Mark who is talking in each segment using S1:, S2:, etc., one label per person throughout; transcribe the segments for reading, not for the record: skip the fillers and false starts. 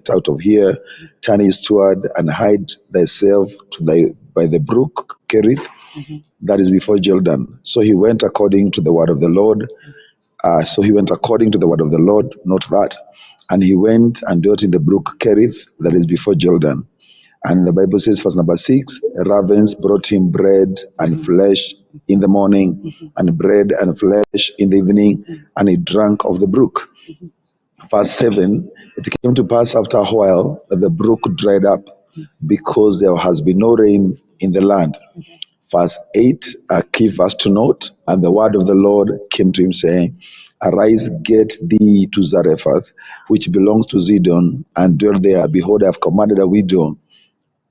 S1: out of here, turn eastward, and hide thyself by the brook Kerith, that is before Jordan. So he went according to the word of the Lord. So he went according to the word of the Lord, not that. And he went and dwelt in the brook Kerith, that is before Jordan. And the Bible says, verse number 6, ravens brought him bread and flesh in the morning, and bread and flesh in the evening, and he drank of the brook. Verse 7, it came to pass after a while that the brook dried up, because there has been no rain in the land. Verse 8, a key verse to note, and the word of the Lord came to him, saying, Arise, get thee to Zarephath, which belongs to Zidon, and dwell there. Behold, I have commanded a widow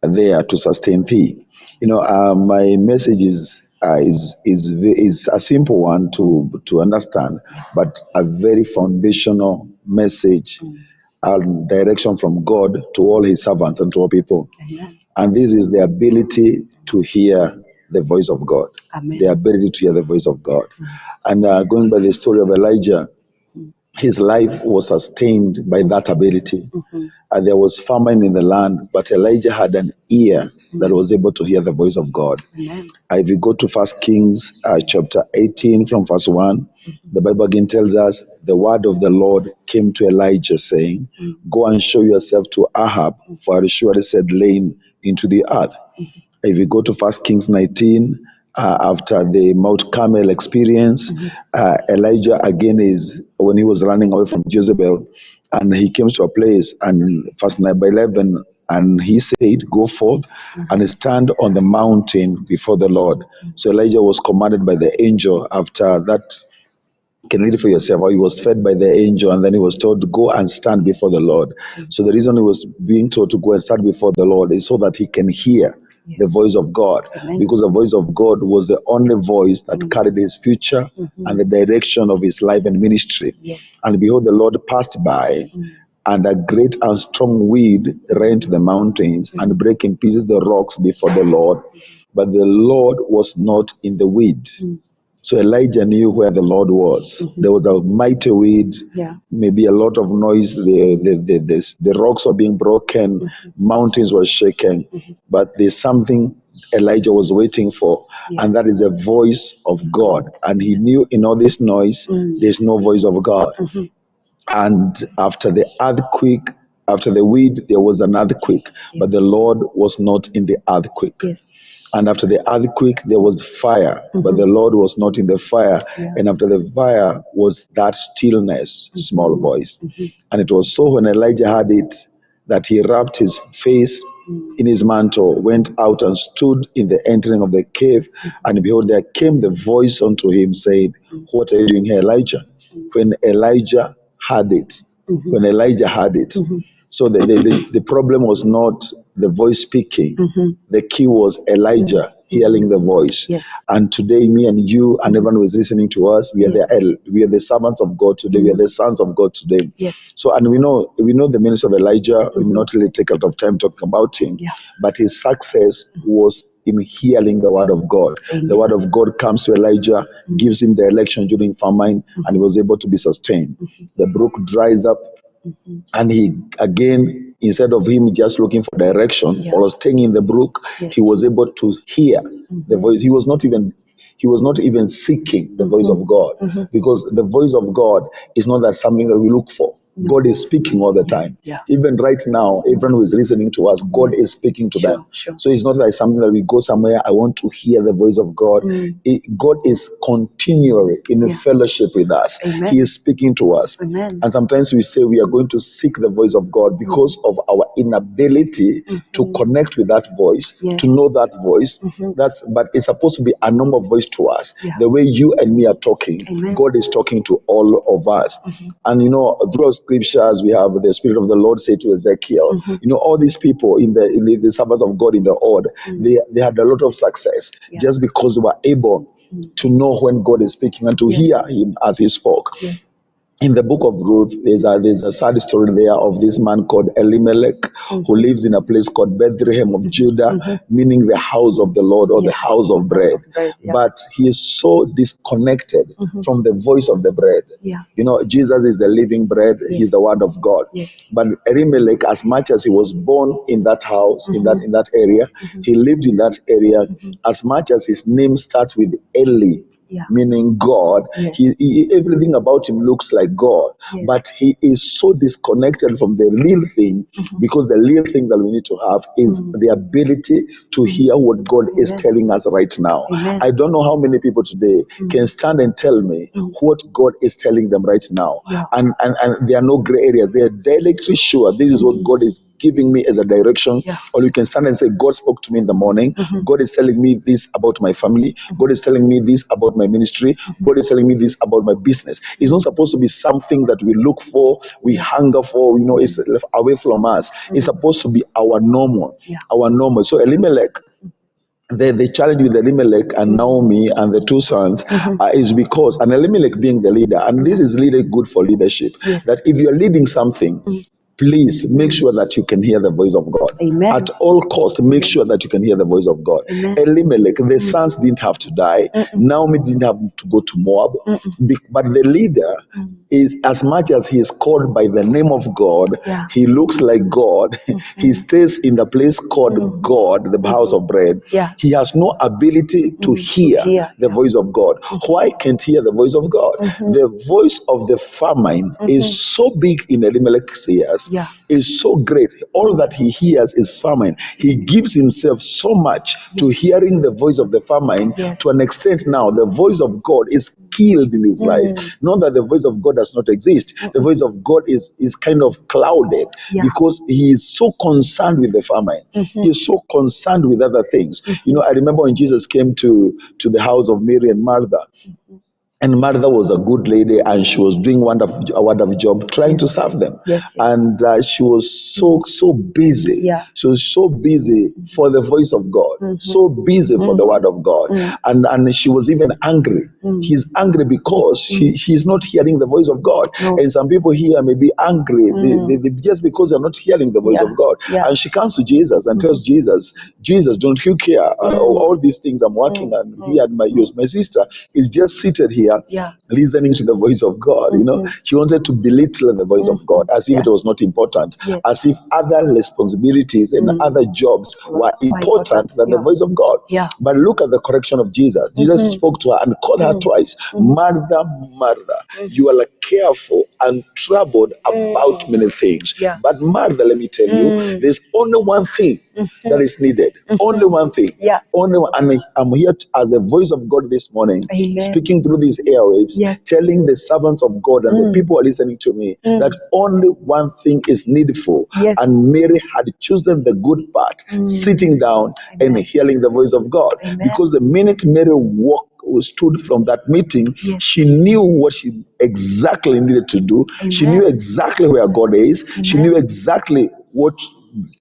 S1: there to sustain thee. My message is a simple one to understand, but a very foundational message and direction from God to all his servants and to all people.
S2: Amen.
S1: And this is the ability to hear the voice of God.
S2: Amen.
S1: The ability to hear the voice of God. And going by the story of Elijah, his life was sustained by that ability. And there was famine in the land, but Elijah had an ear that was able to hear the voice of God.
S2: Amen.
S1: If you go to 1 Kings chapter 18 from verse 1, the Bible again tells us, the word of the Lord came to Elijah saying, Go and show yourself to Ahab, for I surely said, Lay into the earth. If you go to 1 Kings 19, after the Mount Carmel experience, Elijah again is when he was running away from Jezebel, and he came to a place, and verse 9 by 11, and he said, Go forth and stand on the mountain before the Lord. So Elijah was commanded by the angel after that. You can read it for yourself. Or he was fed by the angel, and then he was told to go and stand before the Lord. So the reason he was being told to go and stand before the Lord is so that he can hear the voice of God, because the voice of God was the only voice that carried his future and the direction of his life and ministry. And behold, the Lord passed by, and a great and strong wind rent the mountains and break in pieces the rocks before the Lord. But the Lord was not in the wind. So Elijah knew where the Lord was. There was a mighty wind, maybe a lot of noise. The rocks were being broken, mountains were shaken. But there's something Elijah was waiting for, and that is the voice of God. And he knew in all this noise, there's no voice of God. And after the earthquake, after the wind, there was an earthquake, but the Lord was not in the earthquake. And after the earthquake, there was fire, but the Lord was not in the fire. And after the fire was that stillness, small voice. And it was so when Elijah had it that he wrapped his face in his mantle, went out and stood in the entering of the cave. And behold, there came the voice unto him, saying, What are you doing here, Elijah? When Elijah had it, when Elijah had it. So the problem was not the voice speaking. The key was Elijah hearing the voice. And today, me and you and everyone who is listening to us, we are the servants of God today. We are the sons of God today. So, and we know the ministry of Elijah. We will not really take a lot of time talking about him, but his success was in hearing the word of God. The word of God comes to Elijah, gives him the election during famine, and he was able to be sustained. The brook dries up, and he again, instead of him just looking for direction or staying in the brook, he was able to hear the voice. He was not even seeking the voice of God, because the voice of God is not that something that we look for. God is speaking all the time. Even right now, everyone who is listening to us, God is speaking to them. So it's not like something that we go somewhere, I want to hear the voice of God. God is continually in a fellowship with us. He is speaking to us. And sometimes we say we are going to seek the voice of God because of our inability to connect with that voice, to know that voice. But it's supposed to be a normal voice to us. The way you and me are talking, God is talking to all of us. And through scriptures, we have the Spirit of the Lord say to Ezekiel, all these people in the servants of God in the Old, they had a lot of success just because they were able to know when God is speaking and to hear him as he spoke. in the book of Ruth, there's a sad story there of this man called Elimelech, who lives in a place called Bethlehem of Judah, meaning the house of the Lord or the house of bread. But he is so disconnected from the voice of the bread. You know, Jesus is the living bread, he's the word of God. But Elimelech, as much as he was born in that house, in that area, he lived in that area, as much as his name starts with Eli, meaning God, everything about him looks like God, but he is so disconnected from the real thing, because the real thing that we need to have is the ability to hear what God is telling us right now. I don't know how many people today can stand and tell me what God is telling them right now, and there are no gray areas. They are directly sure this is what God is giving me as a direction. Or you can stand and say, God spoke to me in the morning. God is telling me this about my family. God is telling me this about my ministry. God is telling me this about my business. It's not supposed to be something that we look for, we hunger for, you know, it's away from us. It's supposed to be our normal. Our normal. So Elimelech, the challenge with Elimelech and Naomi and the two sons is because, and Elimelech being the leader, and this is really good for leadership, that if you're leading something, please make sure that you can hear the voice of God. At all costs, make sure that you can hear the voice of God. Elimelech, the sons didn't have to die. Naomi didn't have to go to Moab. But the leader is, as much as he is called by the name of God, he looks like God. He stays in the place called God, the house of bread. He has no ability to hear the voice of God. Why can't he hear the voice of God? The voice of the famine is so big in Elimelech's ears, is so great. All that he hears is famine. He gives himself so much to hearing the voice of the famine, to an extent now the voice of God is killed in his life. Not that the voice of God does not exist. The voice of God is kind of clouded because he is so concerned with the famine. He is so concerned with other things. You know, I remember when Jesus came to the house of Mary and Martha. And Martha was a good lady, and she was doing a wonderful job trying to serve them. And she was so busy. She was so busy for the voice of God, so busy for the word of God. And she was even angry. She's angry because she's not hearing the voice of God. And some people here may be angry they just because they're not hearing the voice of God. And she comes to Jesus and tells Jesus, don't you care? All these things I'm working on here, and my sister is just seated here listening to the voice of God. You know, she wanted to belittle the voice of God as if it was not important, as if other responsibilities and other jobs were important than the voice of God. But look at the correction of Jesus. Jesus spoke to her and called her twice. Martha, Martha, you are like careful and troubled about many things. But Martha, let me tell you, there's only one thing that is needed. Only one thing. Only one. And I'm here as a voice of God this morning, speaking through these airwaves, telling the servants of God and the people who are listening to me that only one thing is needful. And Mary had chosen the good part, sitting down and hearing the voice of God. Because the minute Mary stood from that meeting, she knew what she exactly needed to do. She knew exactly where God is. She knew exactly what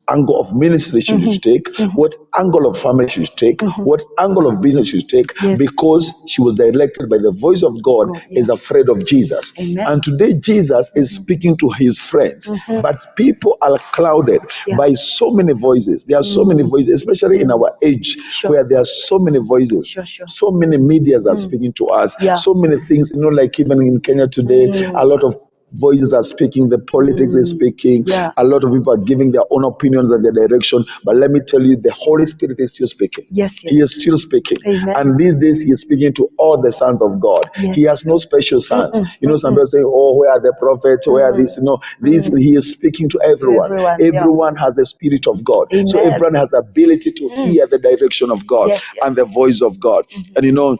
S1: angle of ministry she should take, what angle of family she should take, what angle of business she should take, because she was directed by the voice of God, is afraid of Jesus. And today Jesus is speaking to his friends, but people are clouded by so many voices. There are so many voices, especially in our age, where there are so many voices, so many medias are speaking to us, so many things, you know, like even in Kenya today, a lot of voices are speaking, the politics is speaking, a lot of people are giving their own opinions and their direction, but let me tell you, the Holy Spirit is still speaking. He is still speaking. And these days he is speaking to all the sons of God. He has no special sons. You know, some people say, oh, where are the prophets, where are these? You know, he is speaking to everyone. Everyone has the Spirit of God. So everyone has the ability to hear the direction of God and the voice of God. And you know,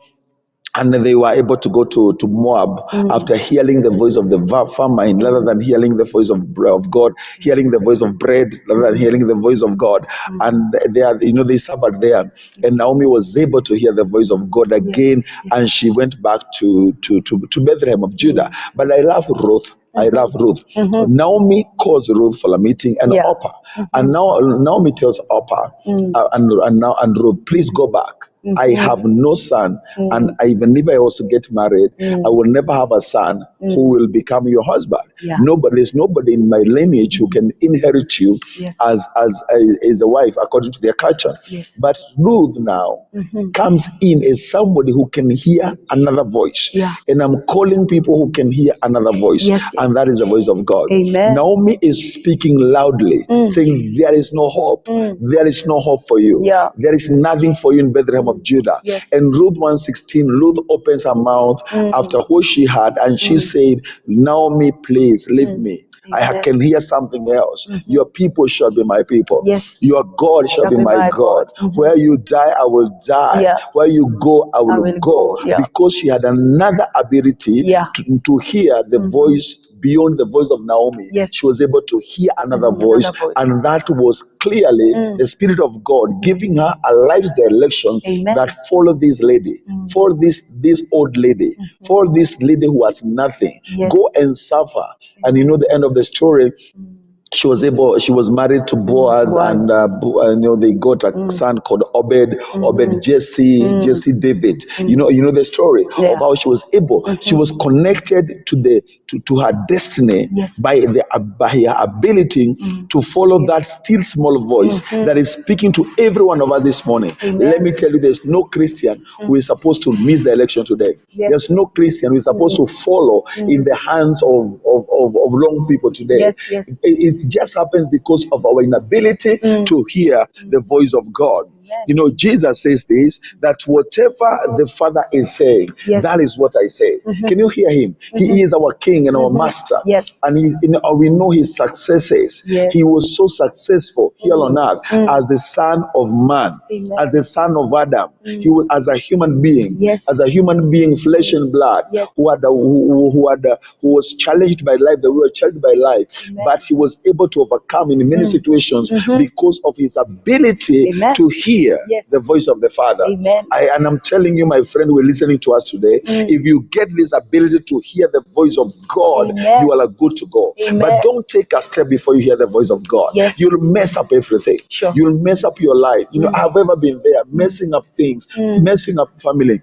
S1: and they were able to go to Moab after hearing the voice of the famine, rather than hearing the voice of God, hearing the voice of bread, rather than hearing the voice of God. And they are, you know, they suffered there. And Naomi was able to hear the voice of God again, and she went back to Bethlehem of Judah. But I love Ruth. Naomi calls Ruth for a meeting, and Orpah. And now Naomi tells Orpah and Ruth, please go back. I have no son, and even if I also get married, I will never have a son who will become your husband.
S2: Yeah.
S1: There's nobody in my lineage who can inherit you as a wife according to their culture.
S2: Yes.
S1: But Ruth now comes in as somebody who can hear another voice.
S2: Yeah.
S1: And I'm calling people who can hear another voice,
S2: Yes, yes.
S1: and that is the voice of God.
S2: Amen.
S1: Naomi is speaking loudly, saying, there is no hope. There is no hope for you.
S2: Yeah.
S1: There is nothing for you in Bethlehem of Judah.
S2: Yes.
S1: And Ruth 1:16, Ruth opens her mouth after what she had, and she said, Naomi, please leave me. I
S2: Amen.
S1: can hear something else. Your people shall be my people.
S2: Yes.
S1: Your God shall be my God. Where you die, I will die.
S2: Yeah.
S1: Where you go, I will go.
S2: Yeah.
S1: Because she had another ability to hear the voice beyond the voice of Naomi.
S2: Yes.
S1: She was able to hear another voice, and that was clearly the Spirit of God giving her a life's direction.
S2: Amen.
S1: That follow this lady, for this old lady, for this lady who has nothing.
S2: Yes.
S1: Go and suffer. And you know the end of the story. She was married to Boaz, and they got a son called Obed Jesse David. You know the story of how she was able. She was connected to her destiny by her ability to follow that still small voice that is speaking to every one of us this morning.
S2: Amen.
S1: Let me tell you, there's no Christian who is supposed to miss the election today.
S2: Yes.
S1: There's no Christian who is supposed to follow in the hands of wrong people today.
S2: Yes, yes.
S1: It just happens because of our inability to hear the voice of God.
S2: Amen.
S1: You know, Jesus says this, that whatever the Father is saying, that is what I say. Can you hear him? He is our King and our Master.
S2: Yes.
S1: And we know his successes.
S2: Yes.
S1: He was so successful here on earth as the Son of Man,
S2: Amen.
S1: as the Son of Adam. He was as a human being,
S2: Yes.
S1: as a human being, flesh and blood,
S2: Yes.
S1: who was challenged by life, that we were challenged by life,
S2: Amen.
S1: but he was able to overcome in many situations because of his ability
S2: Amen.
S1: to hear
S2: Yes.
S1: the voice of the Father.
S2: Amen.
S1: And I'm telling you, my friend, who are listening to us today, if you get this ability to hear the voice of God,
S2: Amen.
S1: you are good to go.
S2: Amen.
S1: But don't take a step before you hear the voice of God.
S2: Yes.
S1: You'll mess up everything.
S2: Sure.
S1: You'll mess up your life. I've ever been there, messing up things, messing up family,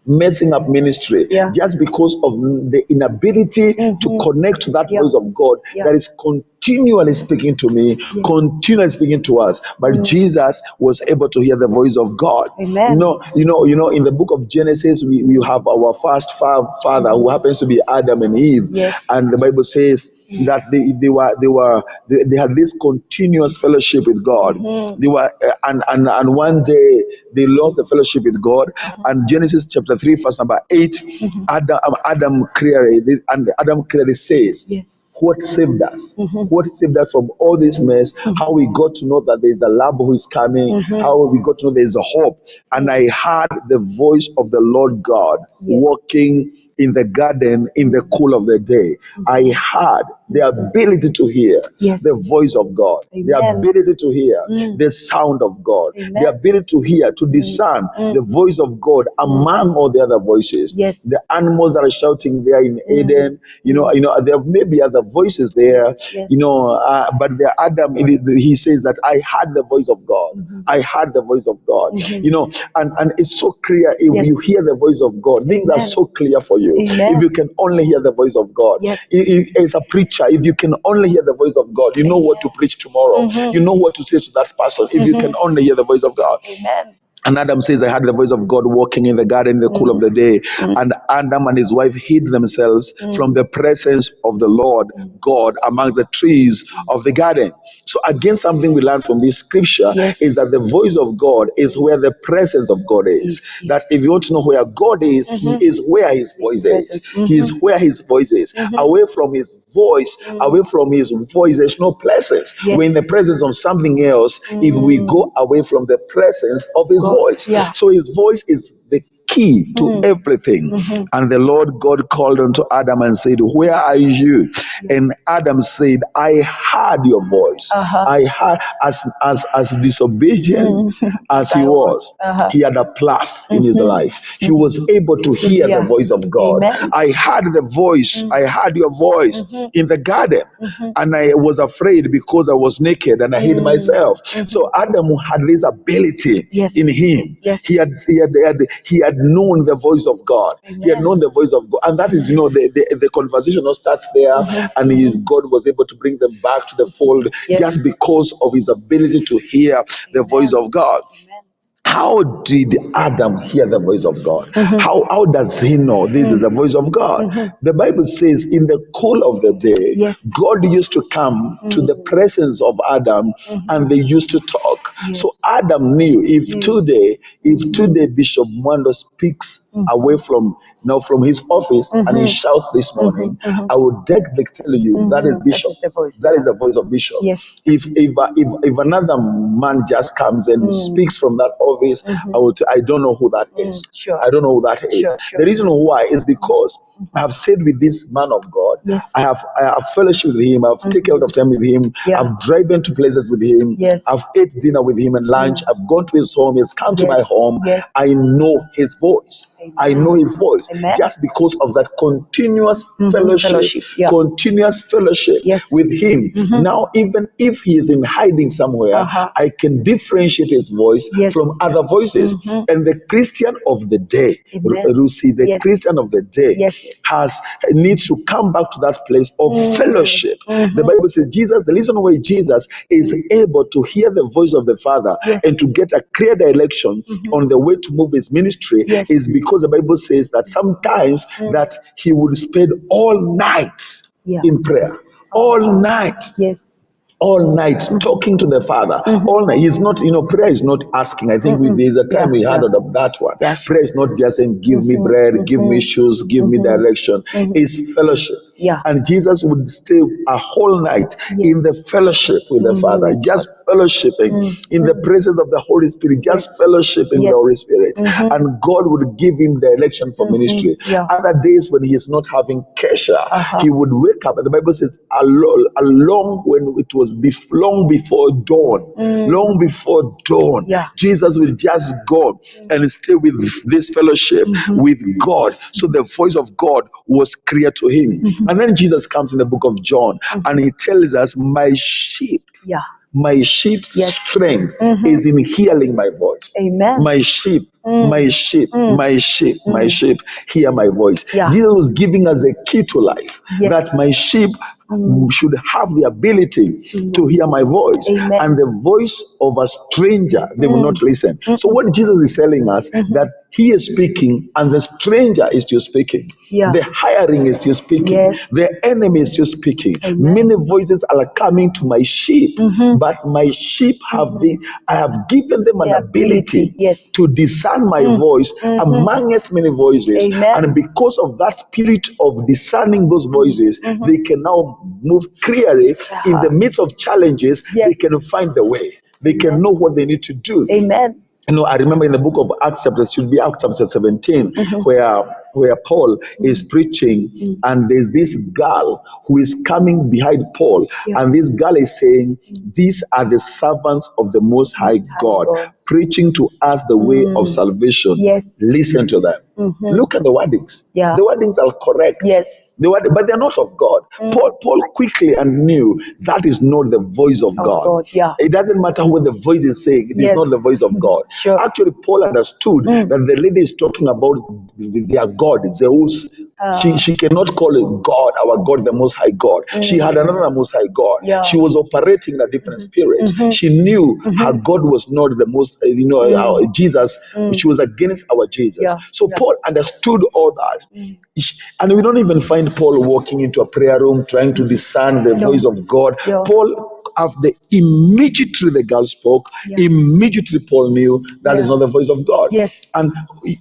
S1: messing up ministry, just because of the inability to connect to that voice of God that is continually speaking to me, continually speaking to us. But Jesus was able to hear the voice of God.
S2: Amen.
S1: You know, in the book of Genesis, we have our first father who happens to be Adam and Eve, and the Bible says that they had this continuous fellowship with God. They were and one day they lost the fellowship with God. And Genesis chapter 3, verse number 8, Adam clearly says, what saved us? What saved us from all this mess? How we got to know that there's a Lamb who is coming? How we got to know there's a hope? And I heard the voice of the Lord God walking in the garden in the cool of the day. I heard the ability to hear the voice of God, the ability to hear the sound of God, the ability to hear, to discern the voice of God among all the other voices. The animals that are shouting there in Eden, there may be other voices there, but the Adam, he says that I heard the voice of God. I heard the voice of God. And it's so clear if you hear the voice of God, things are so clear for you. If you can only hear the voice of God. As a preacher, if you can only hear the voice of God, you know what to preach tomorrow. You know what to say to that person if you can only hear the voice of God.
S2: Amen.
S1: And Adam says, I heard the voice of God walking in the garden in the cool of the day. And Adam and his wife hid themselves from the presence of the Lord God among the trees of the garden. So again, something we learn from this scripture is that the voice of God is where the presence of God is. That if you want to know where God is, he is where his voice is. He is where his voice is. Away from his voice, there's no presence. We're in the presence of something else if we go away from the presence of his voice. So his voice is the key to everything. And the Lord God called unto Adam and said, where are you? And Adam said, I heard your voice. I heard, as disobedient as he was, he had a plus in his life. He was able to hear the voice of God. I heard the voice. I heard your voice in the garden. And I was afraid because I was naked and I hid myself. So Adam had this ability in him. He had known the voice of God. He had known the voice of God. And that is, the conversation starts there, and God was able to bring them back to the fold just because of his ability to hear the voice of God. How did Adam hear the voice of God? How does he know this is the voice of God? The Bible says in the cool of the day, God used to come to the presence of Adam and they used to talk. So Adam knew if today Bishop Mwando speaks away from his office and he shouts this morning, I would definitely tell you that is Bishop. That is the voice of Bishop. If another man just comes and speaks from that office, I don't know who that is. I don't know who that is. The reason why is because I have stayed with this man of God. I have fellowship with him. I've taken a lot of time with him. I've driven to places with him. I've ate dinner with him and lunch. I've gone to his home. He's come to my home. I know his voice. I know his voice just because of that continuous fellowship, continuous fellowship with him. Now, even if he is in hiding somewhere, I can differentiate his voice from other voices. And the Christian of the day, Lucy, the Christian of the day needs to come back to that place of fellowship. The Bible says the reason why Jesus is able to hear the voice of the Father and to get a clear direction on the way to move his ministry is because the Bible says that sometimes that he would spend all night in prayer, all night. All night talking to the Father. All night. He's not, prayer is not asking. I think there's a time we had of that one. Prayer is not just saying, give me bread, give me shoes, give me direction. It's fellowship. And Jesus would stay a whole night in the fellowship with the Father, just fellowshipping in the presence of the Holy Spirit, just fellowshipping the Holy Spirit. And God would give him direction for ministry. Other days when he is not having kesha, he would wake up, and the Bible says, along when it was long before dawn, Jesus will just go and stay with this fellowship with God. So the voice of God was clear to him. And then Jesus comes in the book of John and he tells us, my sheep's strength is in hearing my voice. My sheep hear my voice. Jesus was giving us a key to life, that my sheep should have the ability to hear my voice. And the voice of a stranger, they will not listen. So what Jesus is telling us, that he is speaking and the stranger is still speaking. The hiring is still speaking. The enemy is still speaking. Many voices are coming to my sheep, but my sheep I have given them an ability to discern my voice amongst many voices. And because of that spirit of discerning those voices, they can now move clearly in the midst of challenges. They can find the way. They can know what they need to do. I remember in the book of Acts, should be Acts chapter 17, where Paul is preaching, and there's this girl who is coming behind Paul, and this girl is saying, these are the servants of the Most High God, preaching to us the way of salvation. Listen to them. Look at the wordings. The wordings are correct. But they're not of God. Paul quickly and knew that is not the voice of God. It doesn't matter what the voice is saying, it is not the voice of God. Actually, Paul understood that the lady is talking about their God, Zeus. She cannot call it God, our God, the Most High God. She had another Most High God. She was operating in a different spirit. She knew her God was not the most, our Jesus, which was against our Jesus. So Paul understood all that. And we don't even find Paul walking into a prayer room trying to discern the voice of God. Paul immediately the girl spoke, immediately Paul knew that is not the voice of God.
S2: Yes.
S1: And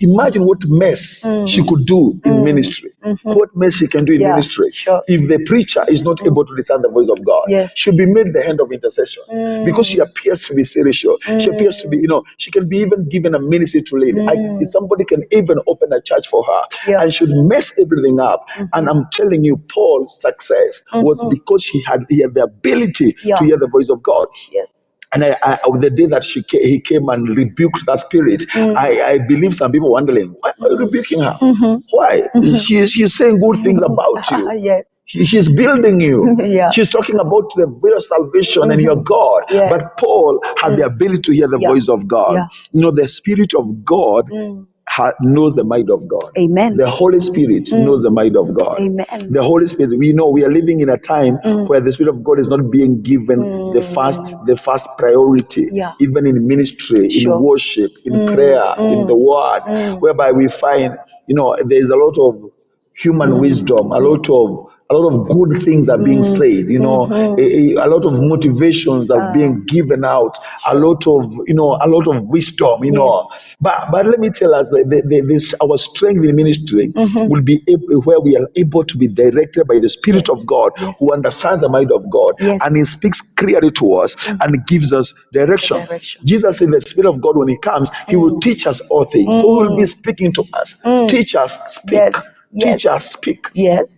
S1: imagine what mess she could do in ministry. What mess she can do in ministry.
S2: Sure.
S1: If the preacher is not able to discern the voice of God, she'll be made the hand of intercession because she appears to be serious. She appears to be, she can be even given a ministry to lead. Somebody can even open a church for her and should mess everything up. And I'm telling you, Paul's success was because he had the ability to hear the voice of God.
S2: Yes.
S1: And the day that he came and rebuked that spirit, I believe some people wondering, why are you rebuking her? Why? She's saying good things about you.
S2: Yes.
S1: She's building you. She's talking about the way of salvation and your God. But Paul had the ability to hear the voice of God. The Spirit of God knows the mind of God.
S2: Amen.
S1: The Holy Spirit knows the mind of God.
S2: Amen.
S1: The Holy Spirit, we know we are living in a time where the Spirit of God is not being given the first priority, even in ministry, in worship, in prayer, in the word, whereby we find, there is a lot of human wisdom, a lot of good things are being said, a lot of motivations are being given out, a lot of wisdom, But let me tell us that our strength in ministry will be where we are able to be directed by the Spirit of God, who understands the mind of God, and He speaks clearly to us and gives us direction. Jesus said the Spirit of God, when He comes, He will teach us all things. So He will be speaking to us. Teach us, speak. Teach us, speak.
S2: Yes.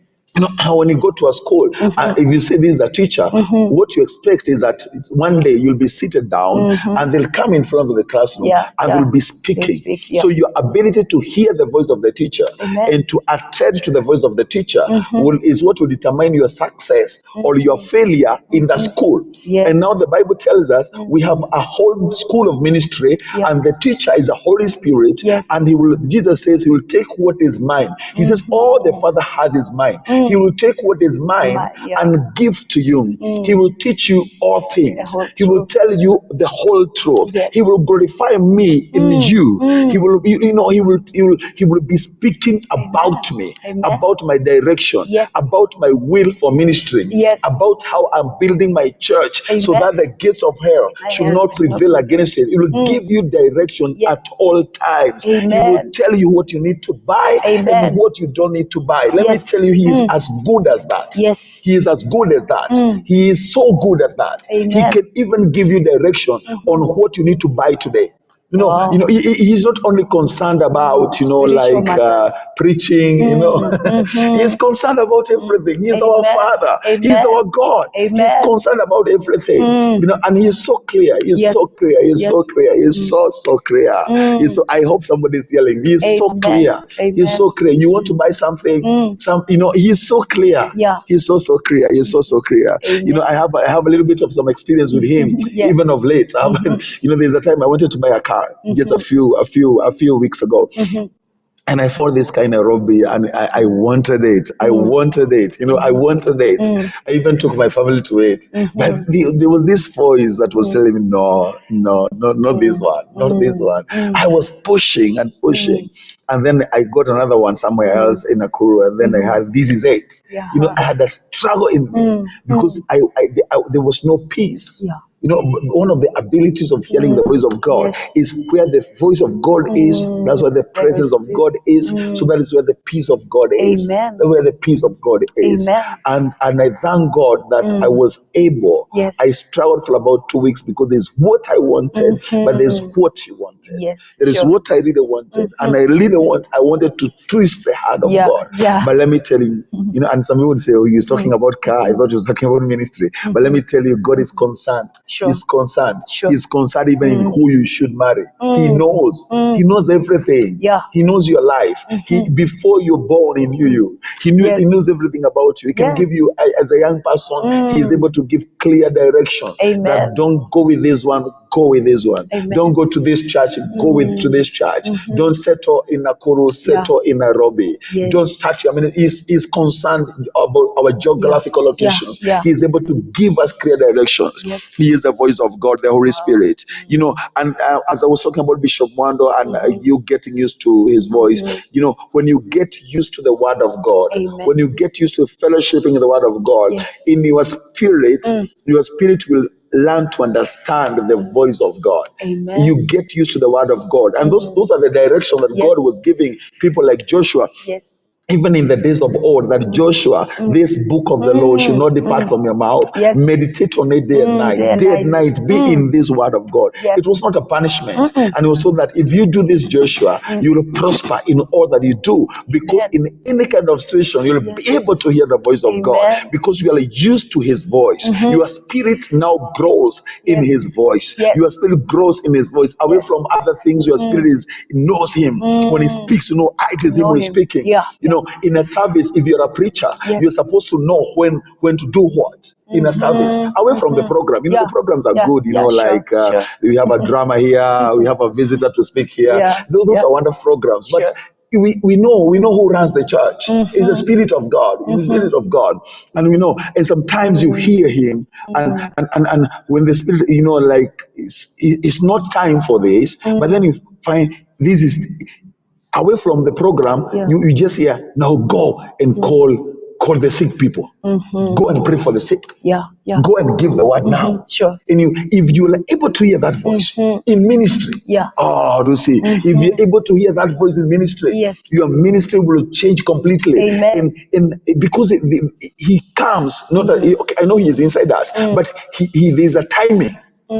S1: When you go to a school, and if you say this is a teacher, what you expect is that one day you'll be seated down and they'll come in front of the classroom and they'll be speaking. So your ability to hear the voice of the teacher and to attend to the voice of the teacher is what will determine your success or your failure in the school. And now the Bible tells us we have a whole school of ministry, and the teacher is the Holy Spirit, and Jesus says He will take what is mine. He says all the Father has is mine. He will take what is mine and give to you. He will teach you all things. He will tell you the whole truth. He will glorify me in you. He will, he will be speaking about me, about my direction, about my will for ministry, about how I'm building my church, so that the gates of hell should not prevail against it. He will give you direction at all times. He will tell you what you need to buy and what you don't need to buy. Let me tell you, He is as good as that. He is as good as that. He is so good at that. He can even give you direction on what you need to buy today. He's not only concerned about, preaching, He's concerned about everything. He's our Father. He's our God. He's concerned about everything. And He's so clear. He's so clear. He's so clear. He's so clear. I hope somebody's yelling. He's so clear. He's so clear. You want to buy something, He's so clear. He's so clear. He's so clear. I have a little bit of some experience with Him, even of late. There's a time I wanted to buy a car just a few weeks ago. And I saw this kind of Nairobi, and I wanted it. I wanted it. I wanted it. I even took my family to it. But there was this voice that was telling me, no, not this one, not this one. I was pushing and pushing. And then I got another one somewhere else in Nakuru, and then I had, this is it. I had a struggle in me because there was no peace. One of the abilities of hearing the voice of God is where the voice of God is. That's where the presence of God is. So that is where the peace of God is. That's where the peace of God is. And I thank God that I was able. I struggled for about 2 weeks because there's what I wanted, but there's what He wanted. There is what I really wanted, and I wanted to twist the heart of God. But let me tell you, and some people would say, "Oh, you're talking about car. I thought you were talking about ministry." But let me tell you, God is concerned. He's concerned. He's concerned even in who you should marry. He knows. He knows everything. He knows your life. Before you're born, He knew you. He knows everything about you. He can give you, as a young person, He is able to give clear direction. That don't go with this one, go with this one.
S2: Amen.
S1: Don't go to this church, go with to this church. Don't settle in Nakuru, settle in Nairobi.
S2: Yes.
S1: Don't start your, I mean, he's concerned about our geographical locations. He's able to give us clear directions.
S2: Yes.
S1: He is the voice of God, the Holy Spirit. You know, and as I was talking about Bishop Mwando and you getting used to his voice, you know, when you get used to the word of God, when you get used to fellowshipping in the word of God, in your spirit will learn to understand the voice of God.
S2: Amen.
S1: You get used to the word of God. And those are the direction that God was giving people like Joshua.
S2: Yes.
S1: Even in the days of old, that Joshua, this book of the law should not depart from your mouth.
S2: Yes.
S1: Meditate on it day and night. Day and night, be in this word of God.
S2: Yes.
S1: It was not a punishment. And it was told that if you do this, Joshua, you will prosper in all that you do. Because in any kind of situation, you'll be able to hear the voice of God. Because you are used to his voice. Your spirit now grows in his voice. Your spirit grows in his voice. Away from other things, your spirit knows him. When he speaks, you know, it is him who is speaking. You know, in a service, if you're a preacher, you're supposed to know when to do what in a service. Away from the program, you know, the programs are good. You know, like we have a drama here, we have a visitor to speak here. Those are wonderful programs, but. We know who runs the church. It's the Spirit of God. It's the Spirit of God, and we know. And sometimes you hear Him, and when the Spirit, you know, like it's not time for this, but then you find this is away from the program. You just hear, now go and call the sick people. Go and pray for the sick. Go and give the word now.
S2: Sure.
S1: And if you are able to hear that voice in ministry, do see, if you're able to hear that voice in ministry, your ministry will change completely.
S2: Amen.
S1: And because he comes, not that okay, I know he is inside us, but there's a timing.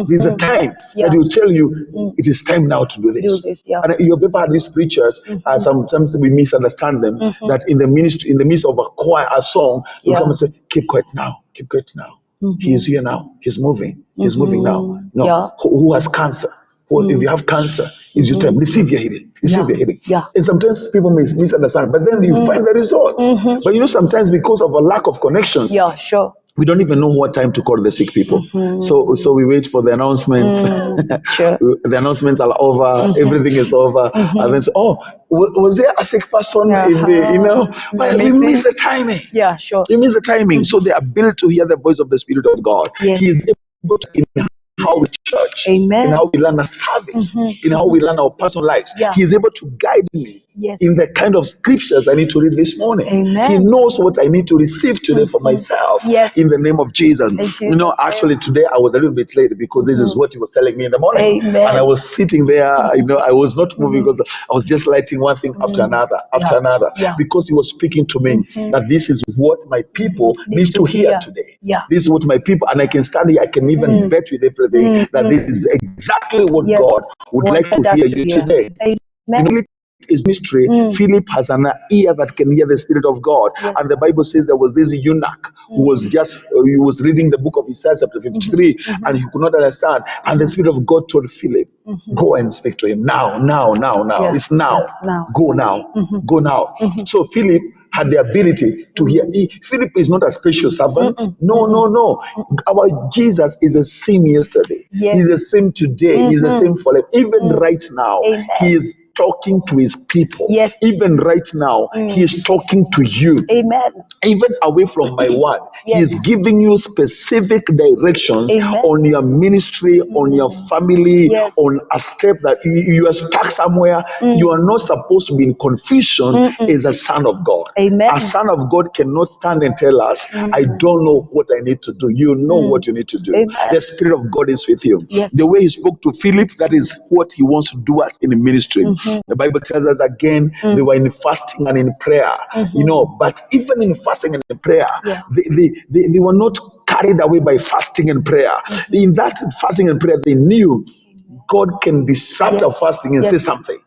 S1: There's a time that he'll tell you it is time now to do this. And you've ever had these preachers, sometimes we misunderstand them, that in the ministry, in the midst of a choir, a song, you come and say, keep quiet now, keep quiet now. He is here now, he's moving, he's moving now. No, who has cancer? If you have cancer, it's your time. Receive your healing. Receive your healing. And sometimes people misunderstand, but then you find the results. But you know, sometimes because of a lack of connections, we don't even know what time to call the sick people. So we wait for the announcements. The announcements are over. Everything is over. And then say, oh, was there a sick person in the, you know? But we miss the timing. We miss the timing. So the ability to hear the voice of the Spirit of God. He is able to, in how we church, in how we learn a service, in how we learn our personal lives. He is able to guide me in the kind of scriptures I need to read this morning. He knows what I need to receive today for myself. In the name of Jesus. You know, actually today I was a little bit late because this is what he was telling me in the morning. And I was sitting there, you know, I was not moving because I was just lighting one thing after another, because he was speaking to me that this is what my people need to hear today. This is what my people, and I can stand here, I can even bet with everything that this is exactly what God would like to hear you today. His ministry, Philip has an ear that can hear the Spirit of God. And the Bible says there was this eunuch who was he was reading the book of Isaiah chapter 53 and he could not understand. And the Spirit of God told Philip, go and speak to him now. It's now. Go now. Go now. So Philip had the ability to hear. Philip is not a special servant. No. Our Jesus is the same yesterday. He's the same today. He's the same forever. Even right now, he is talking to his people. Even right now, he is talking to you. Even away from my word, he is giving you specific directions on your ministry, on your family, on a step that you are stuck somewhere. You are not supposed to be in confusion as a son of God. A son of God cannot stand and tell us, I don't know what I need to do. You know what you need to do. The Spirit of God is with you. The way he spoke to Philip, that is what he wants to do us in the ministry. The Bible tells us again, they were in fasting and in prayer, you know, but even in fasting and in prayer, they were not carried away by fasting and prayer. In that fasting and prayer, they knew God can disrupt our fasting and say something.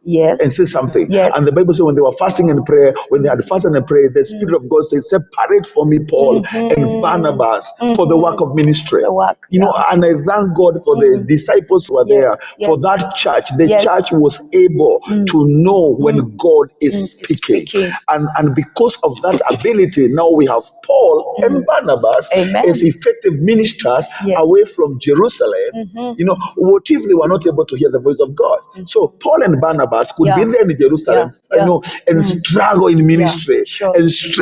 S1: And say something. And the Bible says when they were fasting and prayer, when they had fasted and prayed, the Spirit of God said, separate for me Paul and Barnabas for the work of ministry. You know, and I thank God for the disciples who were there, for that church. The church was able to know when God is speaking. And because of that ability, now we have Paul and Barnabas as effective ministers away from Jerusalem. You know, what if they were not able to hear the voice of God? So Paul and Barnabas could be there in Jerusalem, you know, and struggle in ministry.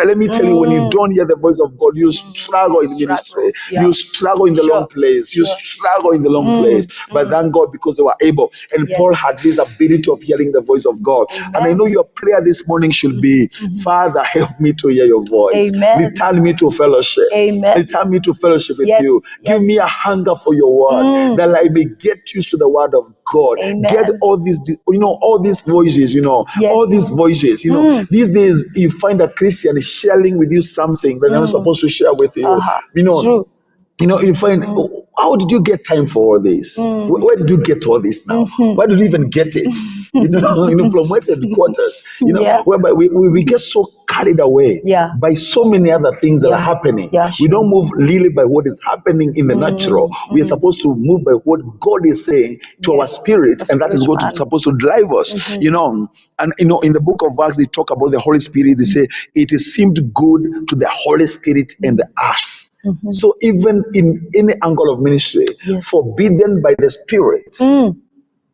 S1: Let me tell you, when you don't hear the voice of God, you struggle in ministry. You struggle in the long place. You struggle in the long place. But thank God because they were able. And Paul had this ability of hearing the voice of God. And I know your prayer this morning should be, Father, help me to hear your voice. Return me to fellowship. Return me to fellowship with you. Give me a hunger for your word, that I may get used to the word of God. Get all these, you know, all these voices, you know, all these voices, you know. These days, you find a Christian sharing with you something that they're not supposed to share with you. You know, you find, how did you get time for all this? Where did you get all this now? Why did you even get it? You know, from what's headquarters, you know, whereby we get so carried away by so many other things that are happening. We don't move really by what is happening in the natural. We are supposed to move by what God is saying to our spirit, and that is what is supposed to drive us, you know. And, you know, in the book of Acts, they talk about the Holy Spirit. They say, it seemed good to the Holy Spirit and the us. So even in any angle of ministry, forbidden by the Spirit,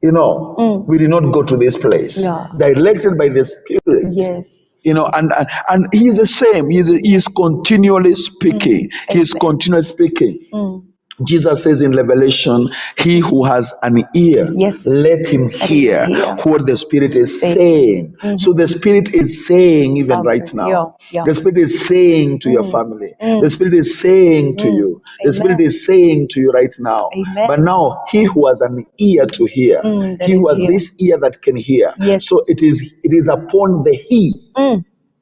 S1: you know, we did not go to this place. Directed by the Spirit. You know, and he's the same. He is continually speaking. He is continually speaking. Jesus says in Revelation, he who has an ear, let him hear what the Spirit is saying. So the Spirit is saying even right now. The Spirit is saying to your family. The Spirit is saying to you. The Spirit is saying to you right now. But now, he who has an ear to hear, he who has this ear that can hear. So it is upon the he.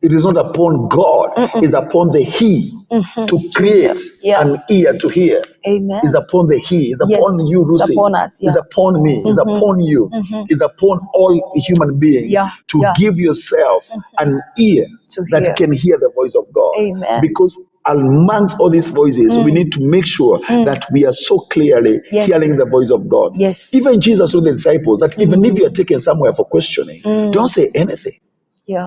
S1: It is not upon God. It's upon the he to create an ear to hear. It's upon the he. It's upon you, Lucy. It's upon me. It's upon you. It's upon all human beings to give yourself an ear that can hear the voice of God. Because amongst all these voices, we need to make sure that we are so clearly hearing the voice of God. Even Jesus told the disciples that even if you are taken somewhere for questioning, don't say anything.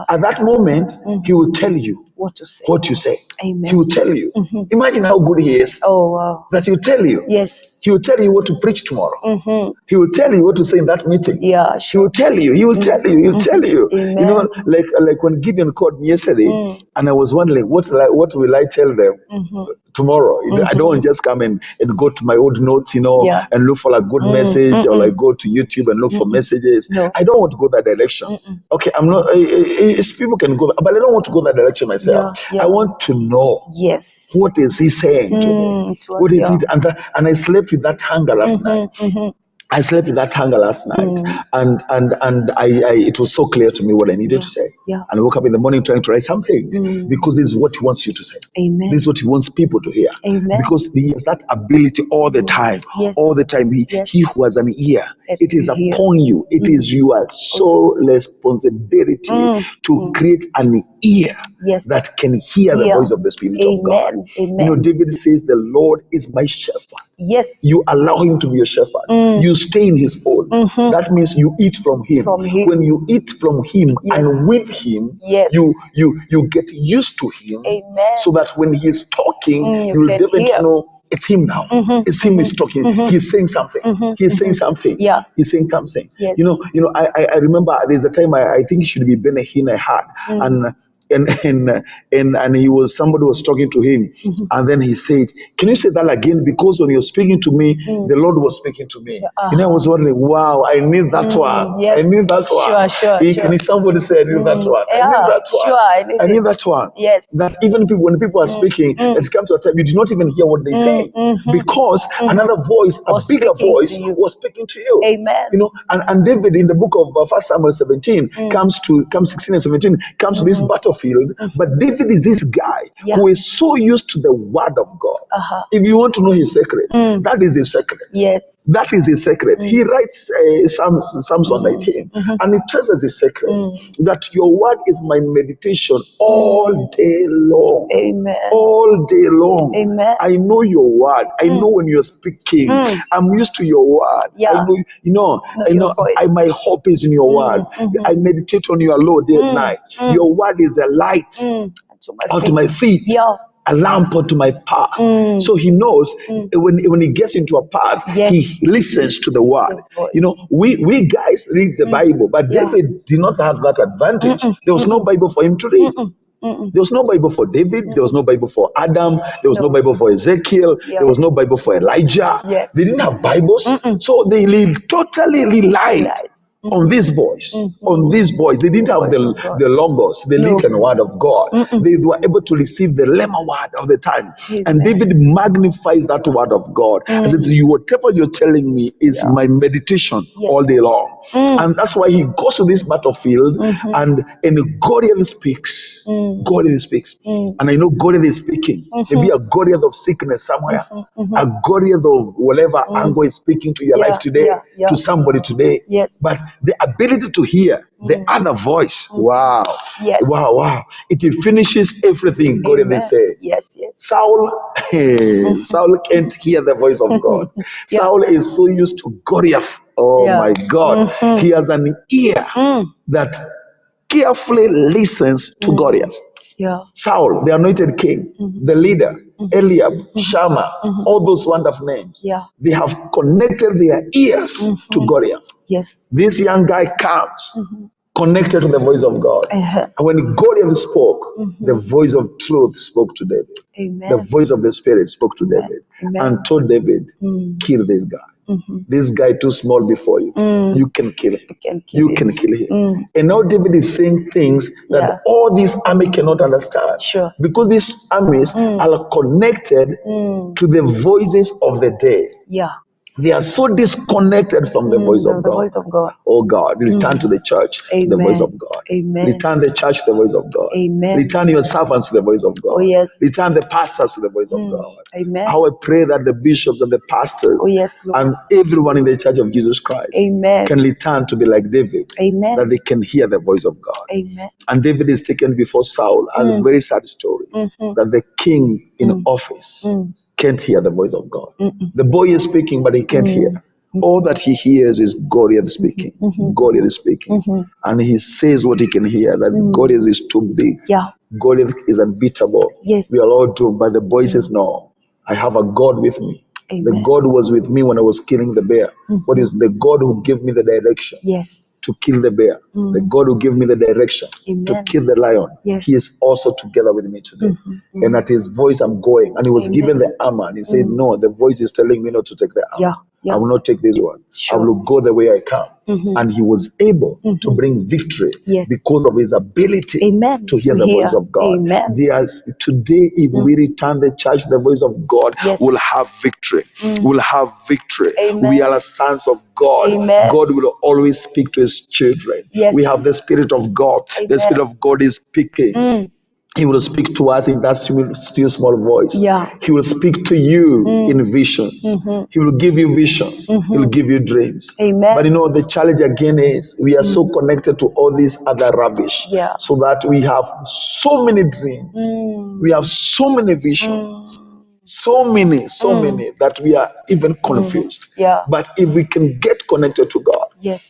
S1: At that moment, he will tell you what you say. He will tell you. Imagine how good he is. That he will tell you. He will tell you what to preach tomorrow. He will tell you what to say in that meeting. He will tell you. He will tell you. He will tell you. You know, like when Gideon called me yesterday, and I was wondering what will I tell them tomorrow. I don't want to just come and go to my old notes, you know, and look for a good message, or like go to YouTube and look for messages. I don't want to go that direction. Okay, I'm not. People can go, but I don't want to go that direction myself. I want to know. What is he saying to me? What is it? And I slept with that hunger last night. I slept with that hunger last night, and I it was so clear to me what I needed to say. And I woke up in the morning trying to write something because this is what he wants you to say. This is what he wants people to hear. Because he has that ability all the time. All the time, he who has an ear, it is upon you. It is your sole responsibility to create an ear that can hear the voice of the Spirit of God. You know, David says, "The Lord is my shepherd." You allow him to be your shepherd. You stay in his fold. That means you eat from him. When you eat from him and with him, you get used to him. So that when he's talking, you'll definitely know it's him now. It's him is talking. He's saying something. He's saying something. He's saying something. You know. I remember there's a time I think it should be Benahin I had, and he was, somebody was talking to him, and then he said, "Can you say that again? Because when you're speaking to me, the Lord was speaking to me." And I was wondering, wow, I need that one. I need that one. Can somebody say, "I need that one"? I need that one. I need that one. That even when people are speaking, it comes to a time you do not even hear what they say, because another voice, a bigger voice, was speaking to you. You know, and David in the book of 1 Samuel 17 comes 16 and 17 comes to this battlefield. But David is this guy who is so used to the word of God. If you want to know his secret, that is his secret. That is the secret. He writes Psalms 119, and he tells us the secret that your word is my meditation all day long.
S2: Amen.
S1: All day long.
S2: Amen.
S1: I know your word. I know when you're speaking. I'm used to your word.
S2: Yeah.
S1: I know,
S2: your voice.
S1: my hope is in your word. I meditate on your law day and night. Your word is a light unto my feet.
S2: Yeah.
S1: A lamp unto my path. So he knows when he gets into a path, he listens to the word. We guys read the Bible, but David did not have that advantage. There was no Bible for him to read. There was no Bible for David. There was no Bible for Adam. There was no Bible for Ezekiel. There was no Bible for Elijah. They didn't have Bibles. So they totally relied on this voice, on this voice. They didn't have the logos, the written word of God. They were able to receive the lemma word of the time. And David magnifies that word of God and says, whatever you're telling me is my meditation all day long. And that's why he goes to this battlefield and Goliath speaks. Goliath speaks. And I know Goliath is speaking. Maybe a Goliath of sickness somewhere. A Goliath of whatever angle is speaking to your life today, to somebody today. But the ability to hear the other voice, wow, it finishes everything. Goliath said. Saul, Saul can't hear the voice of God. Saul is so used to Goliath. Oh my God. He has an ear that carefully listens to Goliath. Saul, the anointed king, the leader, Eliab, Shammah, all those wonderful names. They have connected their ears to Goliath. This young guy comes connected to the voice of God. And when Goliath spoke, the voice of truth spoke to David. The voice of the Spirit spoke to David and told David, kill this guy. This guy too small before you. You can kill him. You can kill him. And now David is saying things that all this army cannot understand. Because these armies are connected to the voices of the day. They are so disconnected from the voice of God. Oh God, return to the church the voice of God. Return the church the voice of God. Return your servants to the voice of God. Return the pastors to the voice of God. How I pray that the bishops and the pastors and everyone in the church of Jesus Christ can return to be like David, that they can hear the voice of God. And David is taken before Saul, and a very sad story that the king in office can't hear the voice of God. The boy is speaking, but he can't hear. All that he hears is Goliath speaking. Goliath is speaking. And he says what he can hear, that Goliath is too big. Goliath is unbeatable. We are all doomed. But the boy says, no, I have a God with me. The God who was with me when I was killing the bear. What is the God who gave me the direction to kill the bear? The God who gave me the direction to kill the lion. He is also together with me today. And at his voice I'm going. And he was given the armor. And he said, no, the voice is telling me not to take the armor. I will not take this one. I will go the way I come. And he was able to bring victory because of his ability to hear the voice of God. Today, if we return the church, the voice of God will have victory. Will have victory. We are sons of God. God will always speak to his children. We have the Spirit of God. The Spirit of God is speaking. He will speak to us in that still small voice. He will speak to you in visions. He will give you visions. He will give you dreams. But the challenge again is we are so connected to all this other rubbish, so that we have so many dreams. We have so many visions. So many that we are even confused. But if we can get connected to God,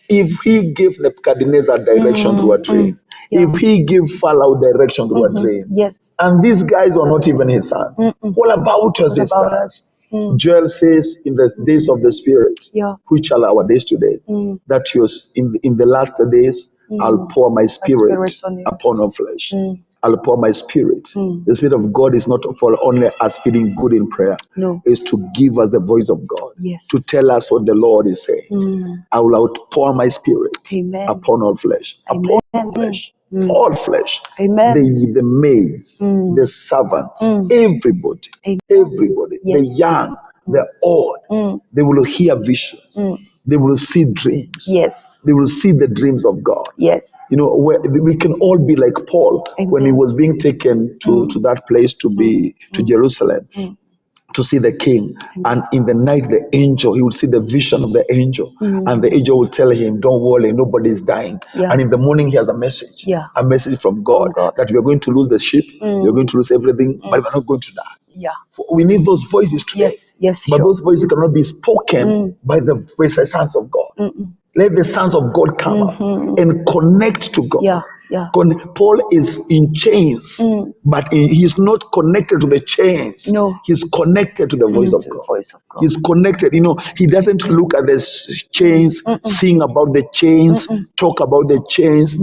S1: if he gave Nebuchadnezzar direction through a dream, if he gave Pharaoh direction through a dream, and these guys are not even his sons, what about us, his sons? Joel says, in the days of the Spirit, which are our days today, that in the last days, I'll pour my spirit upon all flesh. I'll pour my spirit. The Spirit of God is not for only us feeling good in prayer. It's to give us the voice of God, to tell us what the Lord is saying. I will outpour my spirit upon all flesh. Upon all flesh. All flesh. The maids, the servants, everybody, the young, the old, they will hear visions. They will see dreams. They will see the dreams of God. Where we can all be like Paul when he was being taken to that place to Jerusalem, to see the king. And in the night, the angel, he would see the vision of the angel. And the angel will tell him, don't worry, nobody is dying. And in the morning, he has a message. A message from God, that we are going to lose the sheep, we are going to lose everything, but we're not going to die. We need those voices today. But those voices cannot be spoken by the sons of God. Let the sons of God come up and connect to God. Paul is in chains, but he's not connected to the chains. He's connected to the voice of God. He's connected. He doesn't look at the chains, sing about the chains, talk about the chains.